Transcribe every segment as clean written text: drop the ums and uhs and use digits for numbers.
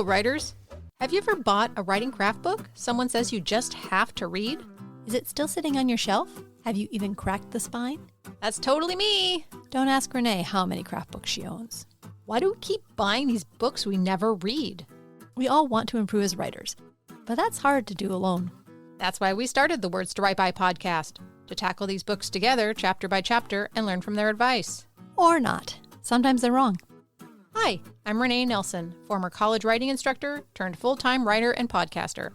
Hello, writers. Have you ever bought a writing craft book someone says you just have to read? Is it still sitting on your shelf? Have you even cracked the spine? That's totally me. Don't ask Renee how many craft books she owns. Why do we keep buying these books we never read? We all want to improve as writers, but that's hard to do alone. That's why we started the Words to Write By podcast, to tackle these books together, chapter by chapter, and learn from their advice. Or not. Sometimes they're wrong. Hi, I'm Renee Nelson, former college writing instructor turned full-time writer and podcaster.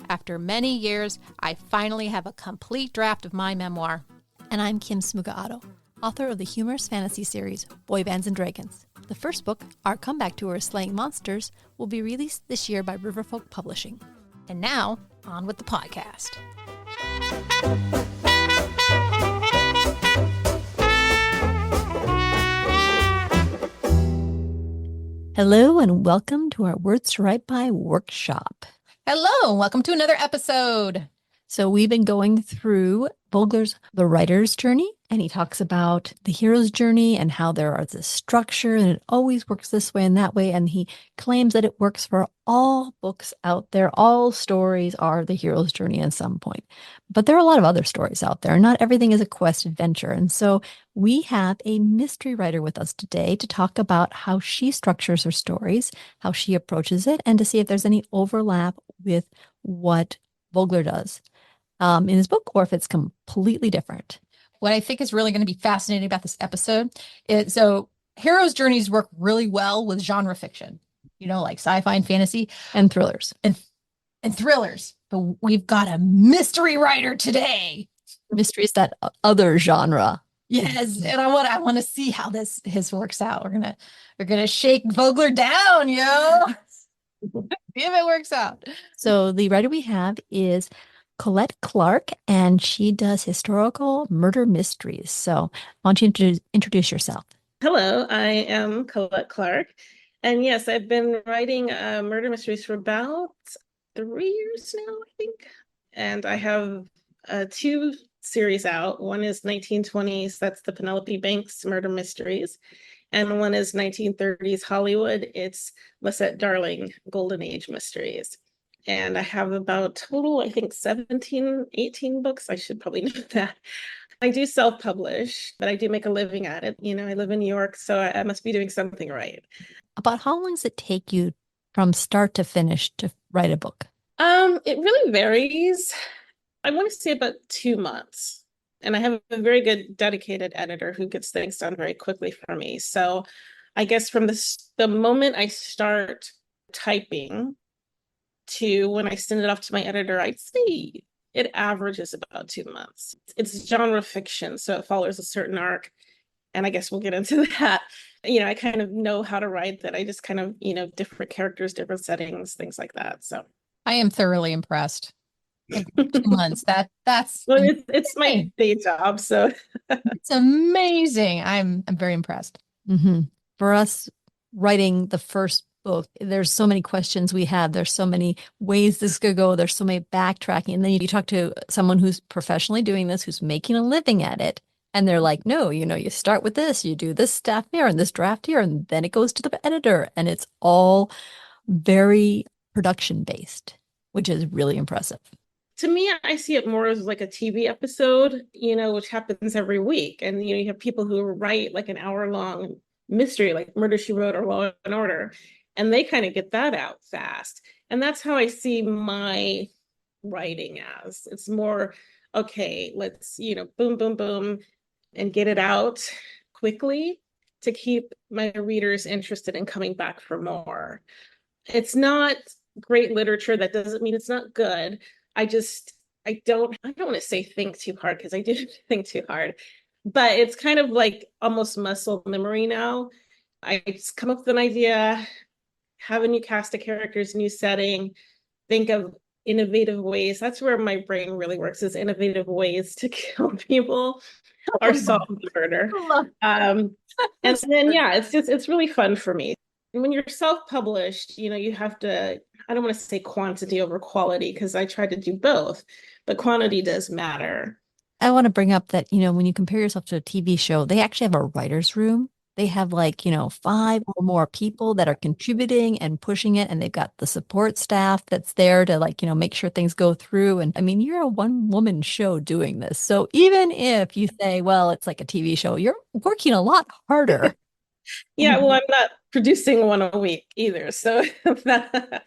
After many years, I finally have a complete draft of my memoir. And I'm Kim Smuga-Otto, author of the humorous fantasy series Boy Bands and Dragons. The first book, Our Comeback Tour Slaying Monsters, will be released this year by Riverfolk Publishing. And now, on with the podcast. Hello and welcome to our Words to Write By workshop. Hello, welcome to another episode. So we've been going through Vogler's The Writer's Journey, and he talks about the hero's journey and how there are this structure and it always works this way and that way. And he claims that it works for all books out there. All stories are the hero's journey at some point. But there are a lot of other stories out there. Not everything is a quest adventure. And so we have a mystery writer with us today to talk about how she structures her stories, how she approaches it, and to see if there's any overlap with what Vogler does in his book, or if it's completely different. What I think is really going to be fascinating about this episode is, so heroes' journeys work really well with genre fiction, like sci-fi and fantasy. And thrillers. And thrillers. But we've got a mystery writer today. Mystery is that other genre. Yes, and I want to see how his works out. We're gonna shake Vogler down, see if it works out. So the writer we have is Colette Clark, and she does historical murder mysteries. So why don't you introduce yourself? Hello, I am Colette Clark. And yes, I've been writing murder mysteries for about 3 years now, I think. And I have 2 series out. One is 1920s, that's the Penelope Banks murder mysteries. And one is 1930s Hollywood. It's Lisette Darling Golden Age mysteries. And I have about total, I think, 17, 18 books. I should probably know that. I do self-publish, but I do make a living at it. I live in New York, so I must be doing something right. About how long does it take you from start to finish to write a book? It really varies. I want to say about 2 months. And I have a very good dedicated editor who gets things done very quickly for me. So I guess from the moment I start typing to when I send it off to my editor, I'd say it averages about 2 months. It's genre fiction, so it follows a certain arc. And I guess we'll get into that. I kind of know how to write that. I just kind of, different characters, different settings, things like that. So I am thoroughly impressed. 2 months. That's well, it's my day job, so it's amazing. I'm very impressed. Mm-hmm. For us, writing the first book, there's so many questions we have. There's so many ways this could go. There's so many backtracking. And then you talk to someone who's professionally doing this, who's making a living at it. And they're like, no, you start with this, you do this stuff here and this draft here, and then it goes to the editor. And it's all very production based, which is really impressive. To me, I see it more as like a TV episode, which happens every week. And, you have people who write like an hour-long mystery, like Murder, She Wrote or Law and Order, and they kind of get that out fast. And that's how I see my writing as. It's more, okay, let's, boom, boom, boom, and get it out quickly to keep my readers interested in coming back for more. It's not great literature. That doesn't mean it's not good. I don't want to say think too hard, because I do think too hard, but it's kind of like almost muscle memory now. I just come up with an idea, have a new cast of characters, new setting, think of innovative ways. That's where my brain really works, is innovative ways to kill people or solve the murder. And then, it's really fun for me. And when you're self-published, you have to, I don't want to say quantity over quality, because I try to do both, but quantity does matter. I want to bring up that, when you compare yourself to a TV show, they actually have a writer's room they have like, 5 or more people that are contributing and pushing it. And they've got the support staff that's there to like, make sure things go through. And I mean, you're a one-woman show doing this. So even if you say, well, it's like a TV show, you're working a lot harder. Yeah, well, I'm not producing one a week either. So, that,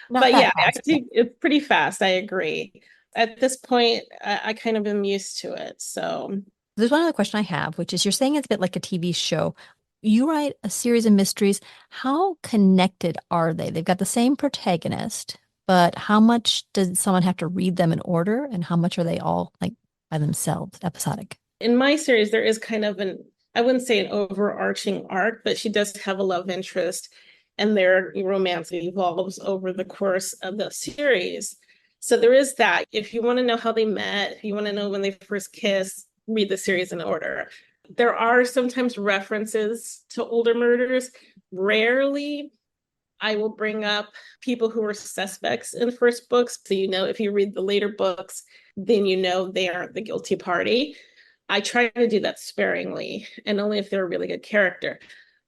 Not but that yeah, I fast. think it's pretty fast. I agree. At this point, I kind of am used to it. So, There's one other question I have, which is you're saying it's a bit like a TV show. You write a series of mysteries. How connected are they? They've got the same protagonist, but how much does someone have to read them in order, and how much are they all like by themselves, episodic? in my series, there is kind of I wouldn't say an overarching arc, but she does have a love interest, and their romance evolves over the course of the series. So there is that. If you want to know how they met, if you want to know when they first kissed, read the series in order. There are sometimes references to older murders. Rarely I will bring up people who were suspects in the first books. So, if you read the later books, then they aren't the guilty party. I try to do that sparingly and only if they're a really good character.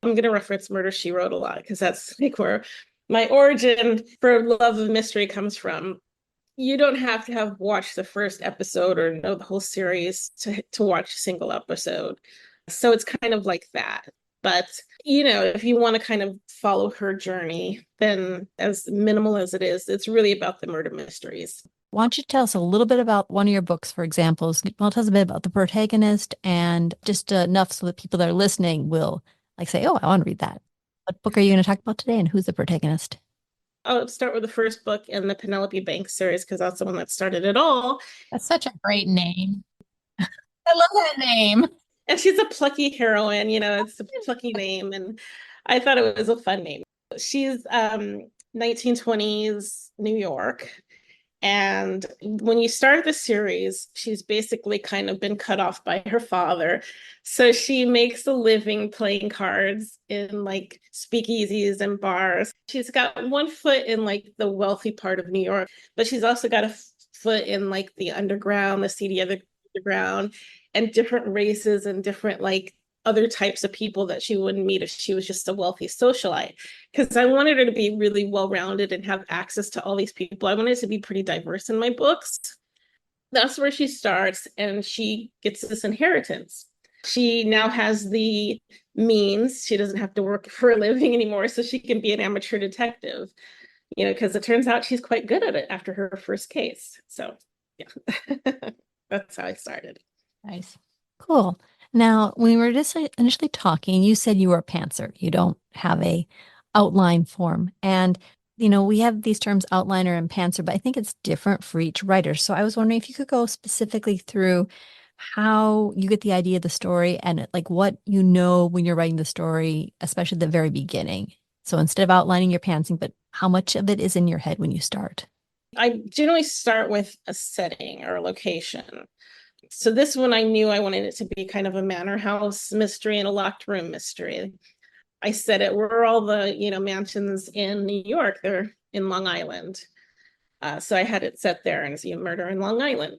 I'm going to reference Murder, She Wrote a lot because that's like where my origin for love of mystery comes from. You don't have to have watched the first episode or know the whole series to watch a single episode. So it's kind of like that. But, if you want to kind of follow her journey, then as minimal as it is, it's really about the murder mysteries. Why don't you tell us a little bit about one of your books, for examples? Well, tell us a bit about the protagonist and just enough so that people that are listening will like say, oh, I want to read that. What book are you going to talk about today and who's the protagonist? I'll start with the first book in the Penelope Banks series because that's the one that started it all. That's such a great name. I love that name. And she's a plucky heroine, it's a plucky name. And I thought it was a fun name. She's 1920s New York. And when you start the series, she's basically kind of been cut off by her father. So she makes a living playing cards in like speakeasies and bars. She's got one foot in like the wealthy part of New York, but she's also got a foot in like the underground, the seedy underground, and different races and different like other types of people that she wouldn't meet if she was just a wealthy socialite. Because I wanted her to be really well-rounded and have access to all these people. I wanted it to be pretty diverse in my books. That's where she starts, and she gets this inheritance. She now has the means. She doesn't have to work for a living anymore, so she can be an amateur detective, because it turns out she's quite good at it after her first case. So, yeah, that's how I started. Nice. Cool. Now, when we were just initially talking, you said you were a pantser. You don't have a outline form. And, we have these terms outliner and pantser, but I think it's different for each writer. So I was wondering if you could go specifically through how you get the idea of the story and like what you know when you're writing the story, especially at the very beginning. So instead of outlining your pantsing, but how much of it is in your head when you start? I generally start with a setting or a location. So this one I knew I wanted it to be kind of a manor house mystery and a locked room mystery. I said it were all the, mansions in New York. They're in Long Island. So I had it set there and see a murder in Long Island.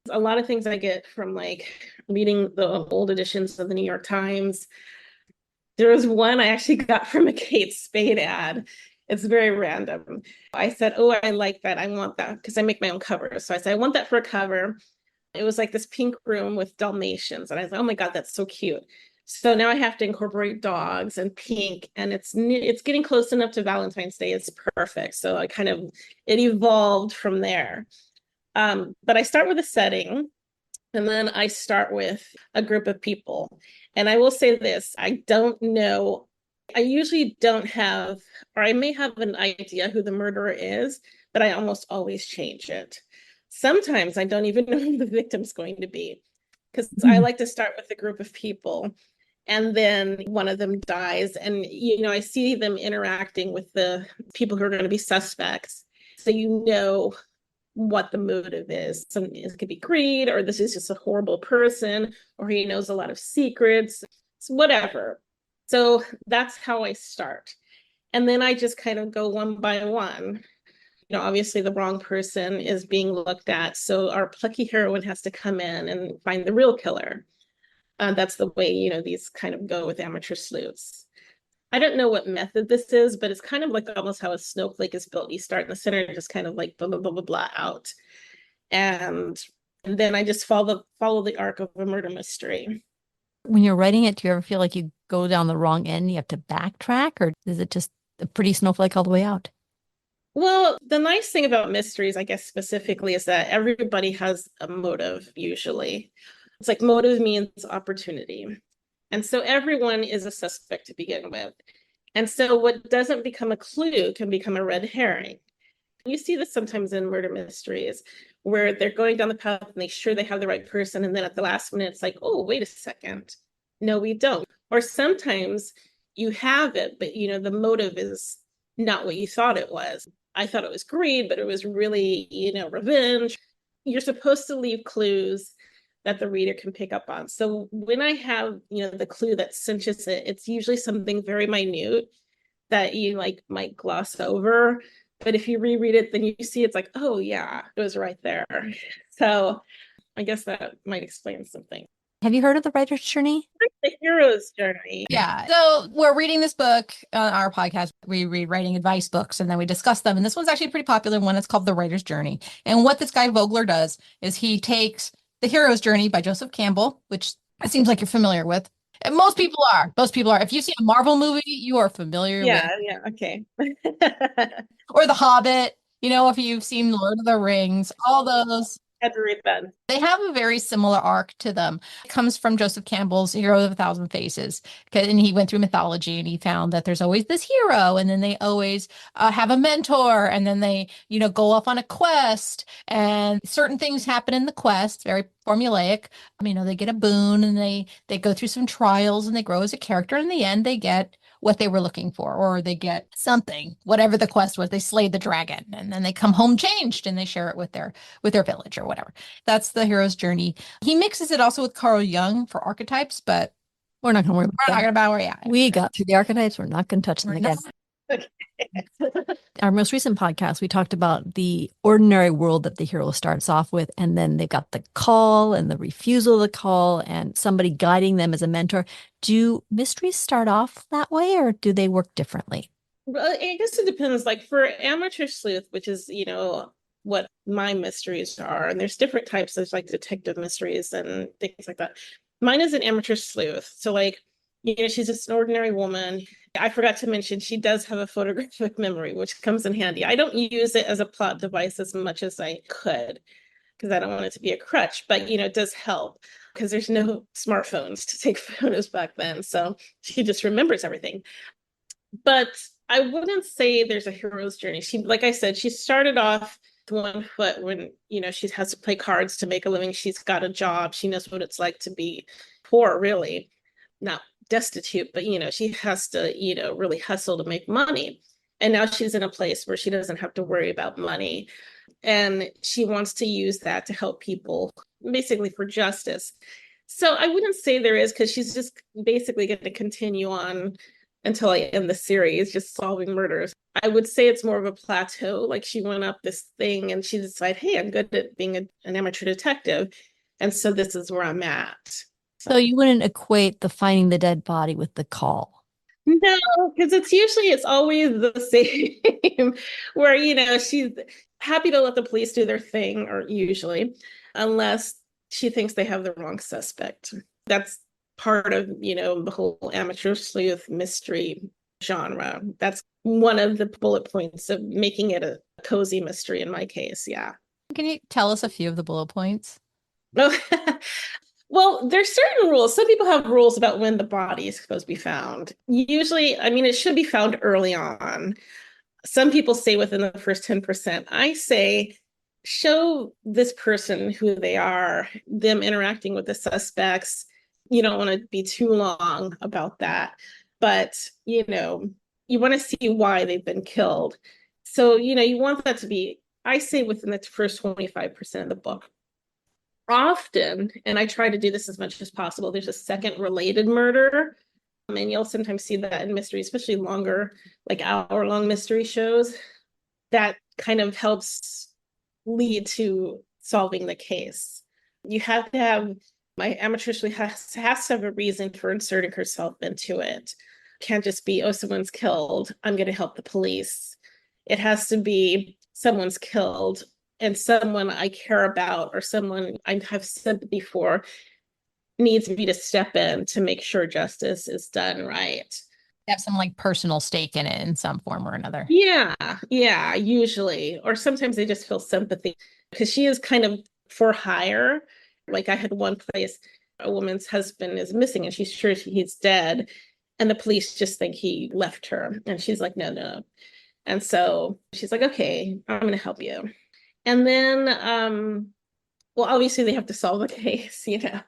A lot of things I get from like reading the old editions of the New York Times. There was one I actually got from a Kate Spade ad. It's very random. I said, oh, I like that. I want that because I make my own covers. So I said, I want that for a cover. It was like this pink room with Dalmatians. And I was like, oh my God, that's so cute. So now I have to incorporate dogs and pink, and it's getting close enough to Valentine's Day. It's perfect. So it evolved from there. But I start with a setting, and then I start with a group of people. And I will say this, I don't know. I usually don't have, or I may have an idea who the murderer is, but I almost always change it. Sometimes I don't even know who the victim's going to be because I like to start with a group of people and then one of them dies and I see them interacting with the people who are going to be suspects. So what the motive is. It could be greed, or this is just a horrible person, or he knows a lot of secrets, whatever. So that's how I start. And then I just kind of go one by one. Obviously the wrong person is being looked at. So our plucky heroine has to come in and find the real killer. That's the way, these kind of go with amateur sleuths. I don't know what method this is, but it's kind of like almost how a snowflake is built. You start in the center and just kind of like blah, blah, blah, blah, blah out. And then I just follow the arc of a murder mystery. When you're writing it, do you ever feel like you go down the wrong end? You have to backtrack, or is it just a pretty snowflake all the way out? Well, the nice thing about mysteries, I guess specifically, is that everybody has a motive usually. It's like motive means opportunity. And so everyone is a suspect to begin with. And so what doesn't become a clue can become a red herring. You see this sometimes in murder mysteries where they're going down the path and they sure they have the right person. And then at the last minute, it's like, oh, wait a second. No, we don't. Or sometimes you have it, but the motive is not what you thought it was. I thought it was greed, but it was really, revenge. You're supposed to leave clues that the reader can pick up on. So when I have, the clue that cinches it, it's usually something very minute that you might gloss over. But if you reread it, then you see it's like, oh yeah, it was right there. So I guess that might explain something. Have you heard of the writer's journey? The hero's journey. Yeah. So we're reading this book on our podcast. We read writing advice books and then we discuss them. And this one's actually a pretty popular one. It's called The Writer's Journey. And what this guy Vogler does is he takes The Hero's Journey by Joseph Campbell, which it seems like you're familiar with. And most people are. Most people are. If you see a Marvel movie, you are familiar with. Yeah, okay. Or The Hobbit, if you've seen Lord of the Rings, all those. Had to read that. They have a very similar arc to them. It comes from Joseph Campbell's Hero of a Thousand Faces. And he went through mythology and he found that there's always this hero, and then they always have a mentor, and then they, go off on a quest, and certain things happen in the quest, very formulaic. They get a boon and they go through some trials and they grow as a character. In the end, they get what they were looking for, or they get something, whatever the quest was. They slayed the dragon, and then they come home changed and they share it with their village or whatever. That's the hero's journey. He mixes it also with Carl Jung for archetypes, but we're not going to worry about we're not going to worry. We got through the archetypes. We're not going to touch them again. Our most recent podcast, we talked about the ordinary world that the hero starts off with, and then they've got the call and the refusal of the call and somebody guiding them as a mentor. Do mysteries start off that way, or do they work differently? Well, I guess it depends. Like for amateur sleuth, which is, what my mysteries are, and there's different types. There's like detective mysteries and things like that. Mine is an amateur sleuth. So she's just an ordinary woman. I forgot to mention she does have a photographic memory, which comes in handy. I don't use it as a plot device as much as I could because I don't want it to be a crutch, but it does help because there's no smartphones to take photos back then. So she just remembers everything. But I wouldn't say there's a hero's journey. She, like I said, she started off one foot when, she has to play cards to make a living. She's got a job. She knows what it's like to be poor, really. Not destitute, but, she has to, really hustle to make money. And now she's in a place where she doesn't have to worry about money. And she wants to use that to help people, basically for justice. So I wouldn't say there is, because she's just basically going to continue on until I end the series, just solving murders. I would say it's more of a plateau. Like she went up this thing and she decided, hey, I'm good at being an amateur detective. And so this is where I'm at. So you wouldn't equate the finding the dead body with the call? No, because it's always the same where, she's happy to let the police do their thing, or usually, unless she thinks they have the wrong suspect. That's part of, the whole amateur sleuth mystery genre. That's one of the bullet points of making it a cozy mystery in my case. Yeah. Can you tell us a few of the bullet points? Well, there's certain rules. Some people have rules about when the body is supposed to be found. Usually, it should be found early on. Some people say within the first 10%. I say show this person who they are, them interacting with the suspects. You don't want to be too long about that, but you want to see why they've been killed. So you want that to be, I say, within the first 25% of the book. Often, and I try to do this as much as possible, there's a second related murder, and you'll sometimes see that in mystery, especially longer, like hour-long mystery shows. That kind of helps lead to solving the case. You have to have My amateur has to have a reason for inserting herself into it. Can't just be, oh, someone's killed, I'm going to help the police. It has to be someone's killed and someone I care about or someone I have sympathy for needs me to step in to make sure justice is done right. Have some like personal stake in it in some form or another. Yeah, yeah, usually. Or sometimes they just feel sympathy because she is kind of for hire. Like I had one place, a woman's husband is missing and she's sure he's dead. And the police just think he left her. And she's like, no, no. And so she's like, okay, I'm going to help you. And then, well, obviously they have to solve the case, you know.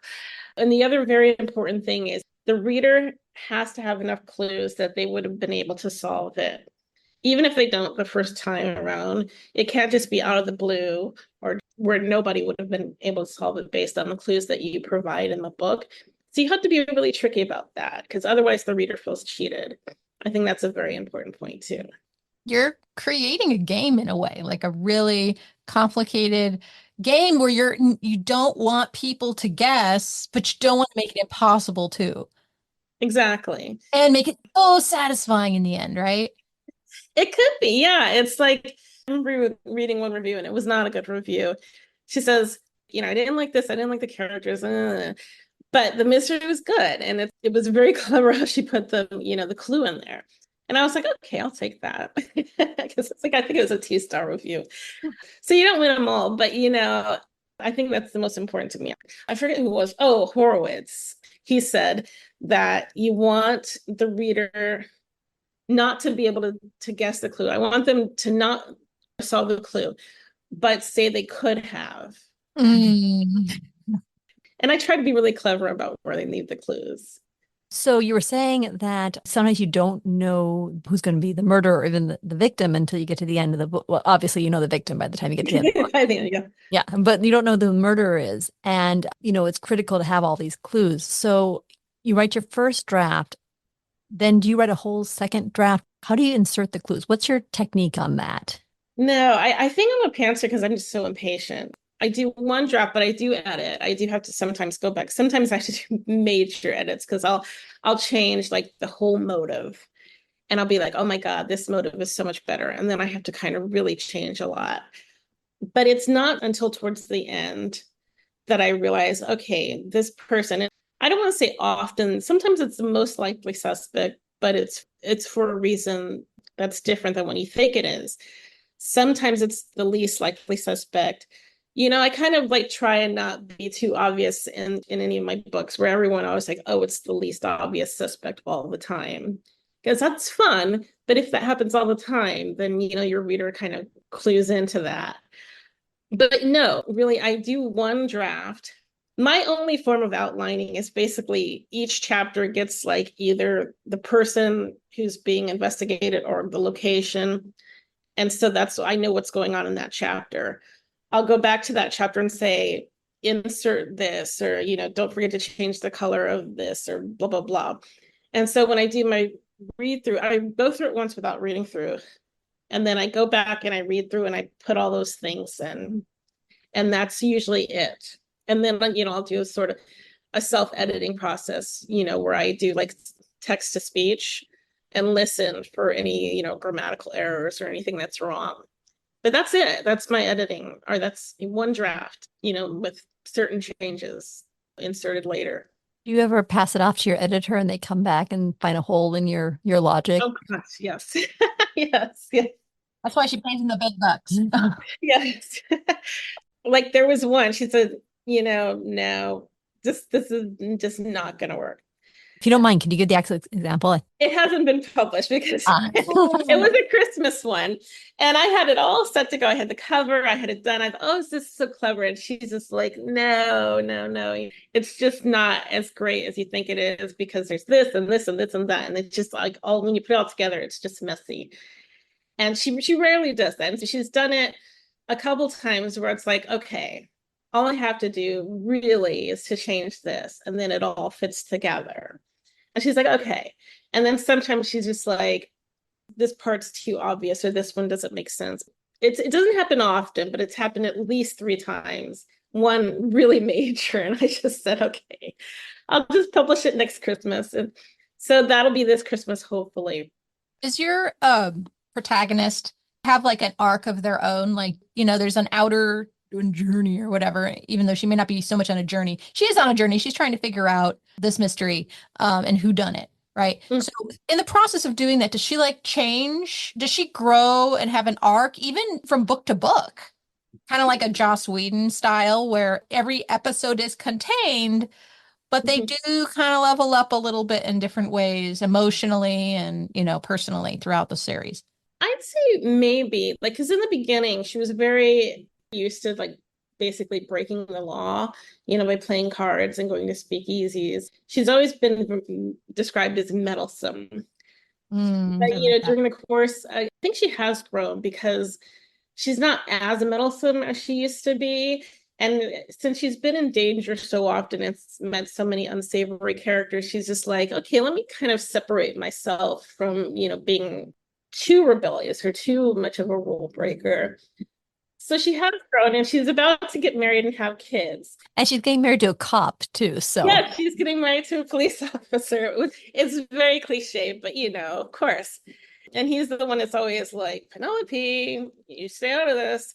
And the other very important thing is the reader has to have enough clues that they would have been able to solve it. Even if they don't the first time around, it can't just be out of the blue or where nobody would have been able to solve it based on the clues that you provide in the book. So you have to be really tricky about that because otherwise the reader feels cheated. I think that's a very important point too. You're creating a game in a way, like a really complicated game where you don't want people to guess, but you don't want to make it impossible to. Exactly. And make it so satisfying in the end, right? It could be, yeah. It's like I remember reading one review and it was not a good review. She says, you know, I didn't like this, I didn't like the characters, but the mystery was good. And it was very clever how she put the clue in there. And I was like, okay, I'll take that. Because it's like I think it was a 2-star review. So you don't win them all, but I think that's the most important to me. I forget who it was. Oh, Horowitz. He said that you want the reader not to be able to guess the clue. I want them to not solve the clue, but say they could have. Mm. And I try to be really clever about where they leave the clues. So you were saying that sometimes you don't know who's going to be the murderer or even the victim until you get to the end of the book. Well, obviously, you know the victim by the time you get to the end of the book. I think, yeah. Yeah, but you don't know who the murderer is. And, it's critical to have all these clues. So you write your first draft, then do you write a whole second draft? How do you insert the clues? What's your technique on that? No, I think I'm a pantser because I'm just so impatient. I do one draft, but I do edit. I do have to sometimes go back. Sometimes I have to do major edits because I'll change like the whole motive. And I'll be like, oh my God, this motive is so much better. And then I have to kind of really change a lot. But it's not until towards the end that I realize, okay, this person, I don't want to say often, sometimes it's the most likely suspect, but it's for a reason that's different than what you think it is. Sometimes it's the least likely suspect. I kind of like try and not be too obvious in any of my books where everyone always like, oh, it's the least obvious suspect all the time. Because that's fun. But if that happens all the time, then your reader kind of clues into that. But no, really, I do one draft. My only form of outlining is basically each chapter gets like either the person who's being investigated or the location. And so that's, I know what's going on in that chapter. I'll go back to that chapter and say, insert this, or, don't forget to change the color of this, or blah, blah, blah. And so when I do my read through, I go through it once without reading through. And then I go back and I read through and I put all those things in. And that's usually it. And then, I'll do a sort of a self-editing process, where I do like text to speech and listen for any, grammatical errors or anything that's wrong. But that's it. That's my editing, or that's one draft, with certain changes inserted later. Do you ever pass it off to your editor and they come back and find a hole in your logic? Oh gosh, yes. Yes, yes, That's why she pays him the big bucks. yes. Like there was one, she said, no, this is just not gonna work. If you don't mind, can you give the actual example? It hasn't been published because Ah. it was a Christmas one. And I had it all set to go. I had the cover, I had it done. I thought, oh, this is so clever. And she's just like, no, no, no. It's just not as great as you think it is because there's this and this and this and that. And it's just like when you put it all together, it's just messy. And she rarely does that. And so she's done it a couple times where it's like, okay, all I have to do really is to change this. And then it all fits together. And she's like, okay. And then sometimes she's just like, this part's too obvious or this one doesn't make sense. It doesn't happen often, but it's happened at least 3 times one really major. And I just said, okay, I'll just publish it next Christmas. And so that'll be this Christmas, hopefully. Does your protagonist have like an arc of their own? Like, there's an outer journey or whatever, even though she may not be so much on a journey. She is on a journey. She's trying to figure out this mystery and who done it, right? Mm. So in the process of doing that, does she like change? Does she grow and have an arc even from book to book? Kind of like a Joss Whedon style where every episode is contained, but they do kind of level up a little bit in different ways, emotionally and, personally throughout the series. I'd say maybe, like, because in the beginning, she was very used to, like, basically breaking the law, by playing cards and going to speakeasies. She's always been described as meddlesome. But, I like that. during the course, I think she has grown because she's not as meddlesome as she used to be. And since she's been in danger so often, it's met so many unsavory characters, she's just like, okay, let me kind of separate myself from, being too rebellious or too much of a rule breaker. So she has grown and she's about to get married and have kids. And she's getting married to a cop too. So Yeah, she's getting married to a police officer. It's very cliche, but of course. And he's the one that's always like, Penelope, you stay out of this.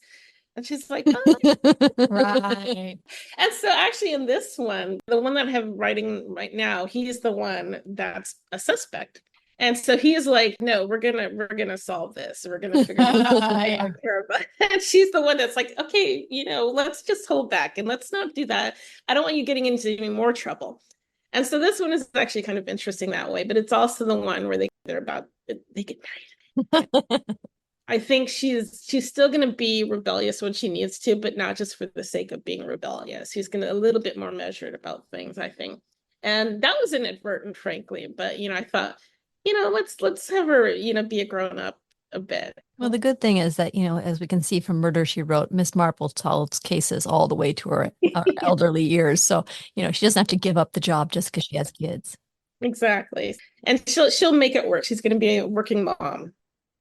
And she's like, oh. Right. And so actually in this one, the one that I have writing right now, he's the one that's a suspect. And so he's like, no, we're gonna solve this. We're gonna figure this out. Yeah. And she's the one that's like, okay, let's just hold back and let's not do that. I don't want you getting into any more trouble. And so this one is actually kind of interesting that way, but it's also the one where they get married. I think she's still going to be rebellious when she needs to, but not just for the sake of being rebellious. She's going to a little bit more measured about things, I think. And that was inadvertent, frankly. But I thought, let's have her, be a grown up a bit. well, the good thing is that, as we can see from Murder, She Wrote, Miss Marple solves cases all the way to her elderly years. So, she doesn't have to give up the job just because she has kids. Exactly. And she'll make it work. She's going to be a working mom.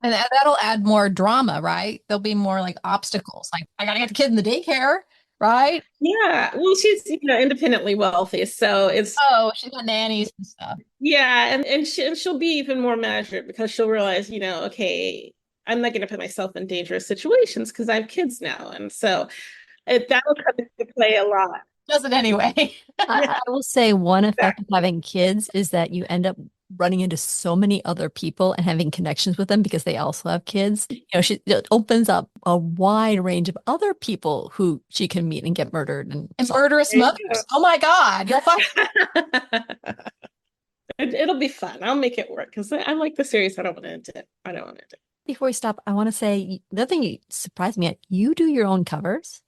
And that'll add more drama, right? There'll be more like obstacles. Like, I gotta get the kid in the daycare, right? Yeah. Well, she's, independently wealthy. So it's, Oh, she's got nannies and stuff. yeah. And she'll be even more measured because she'll realize, okay, I'm not going to put myself in dangerous situations because I have kids now. And so that'll come into play a lot. Does it anyway. I will say one effect of having kids is that you end up running into so many other people and having connections with them because they also have kids. It opens up a wide range of other people who she can meet and get murdered and murderous mothers. Oh my God. You'll find It'll be fun. I'll make it work because I like the series. I don't want to end it. I don't want to end it. Before we stop, I want to say the other thing you surprised me at, you do your own covers.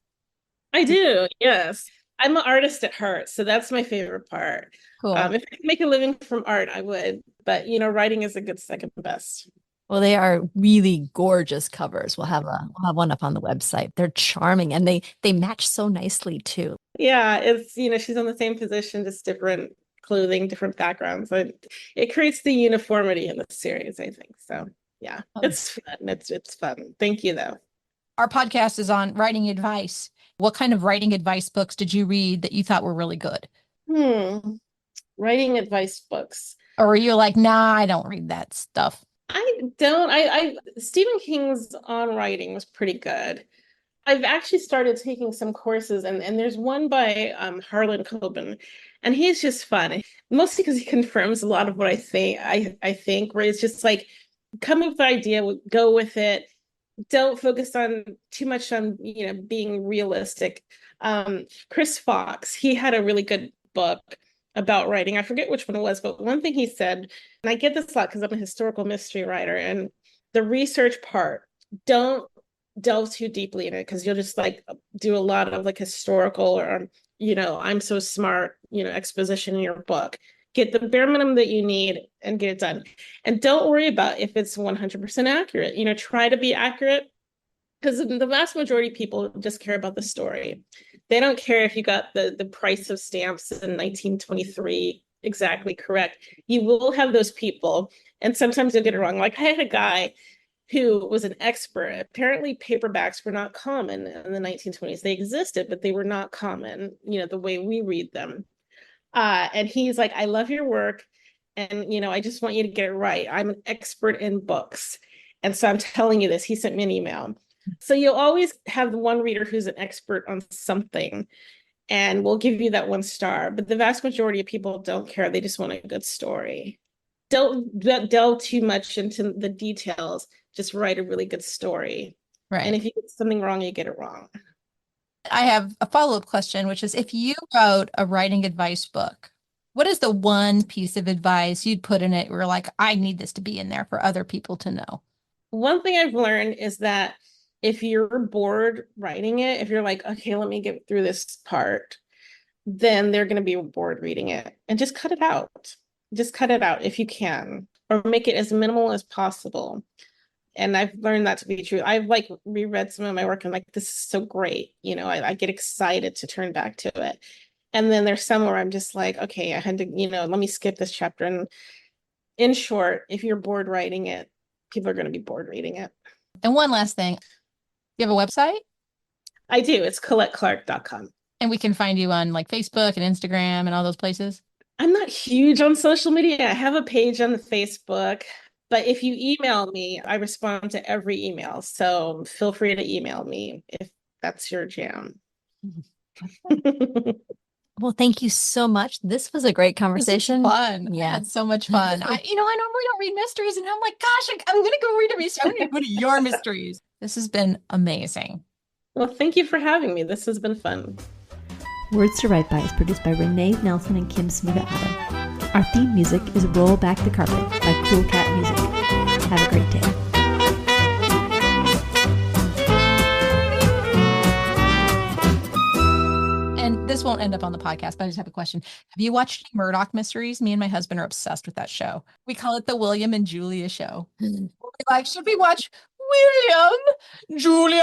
I do, yes. I'm an artist at heart, so that's my favorite part. cool. If I could make a living from art, I would. But writing is a good second best. Well, they are really gorgeous covers. We'll have one up on the website. They're charming and they match so nicely too. Yeah, it's she's on the same position, just different clothing, different backgrounds. It creates the uniformity in the series, I think. So yeah, it's fun. It's fun. Thank you, though. Our podcast is on writing advice. What kind of writing advice books did you read that you thought were really good? Writing advice books. Or were you like, nah, I don't read that stuff? I don't. I Stephen King's On Writing was pretty good. I've actually started taking some courses, and there's one by Harlan Coben, and he's just fun. Mostly because he confirms a lot of what I think. I think where it's just like come up with an idea, go with it. Don't focus on too much on being realistic. Chris Fox, he had a really good book about writing. I forget which one it was, but one thing he said, and I get this a lot because I'm a historical mystery writer, and the research part, don't delve too deeply in it because you'll just like do a lot of like historical or I'm so smart exposition in your book. Get the bare minimum that you need and get it done, and don't worry about if it's 100% accurate. Try to be accurate because the vast majority of people just care about the story. They don't care if you got the price of stamps in 1923 exactly correct. You will have those people, and sometimes you'll get it wrong. Like I had a guy, who was an expert. Apparently, paperbacks were not common in the 1920s. They existed, but they were not common, the way we read them. And he's like, I love your work. And, I just want you to get it right. I'm an expert in books. And so I'm telling you this. He sent me an email. So you'll always have one reader who's an expert on something, and we'll give you that 1 star. But the vast majority of people don't care. They just want a good story. Don't delve too much into the details. Just write a really good story. Right. And if you get something wrong, you get it wrong. I have a follow-up question, which is if you wrote a writing advice book, what is the one piece of advice you'd put in it where you're like, I need this to be in there for other people to know? One thing I've learned is that if you're bored writing it, if you're like, okay, let me get through this part, then they're going to be bored reading it. And just cut it out. Just cut it out if you can, or make it as minimal as possible. And I've learned that to be true. I've like reread some of my work and like, this is so great. I get excited to turn back to it. And then there's some where I'm just like, okay, I had to, let me skip this chapter. And in short, if you're bored writing it, people are going to be bored reading it. And one last thing, you have a website? I do. It's ColetteClark.com. And we can find you on like Facebook and Instagram and all those places? I'm not huge on social media. I have a page on the Facebook, but if you email me, I respond to every email. So feel free to email me if that's your jam. Well, thank you so much. This was a great conversation. Fun. Yeah. I had so much fun. I normally don't read mysteries, and I'm like, gosh, I'm going to go read a mystery. I'm going to go to your mysteries. This has been amazing. Well, thank you for having me. This has been fun. Words to Write By is produced by Renee Nelson and Kim Smiga Adam. Our theme music is Roll Back the Carpet by Cool Cat Music. Have a great day. And this won't end up on the podcast, but I just have a question. Have you watched Murdoch Mysteries? Me and my husband are obsessed with that show. We call it the William and Julia show. We're like, should we watch William, Julia?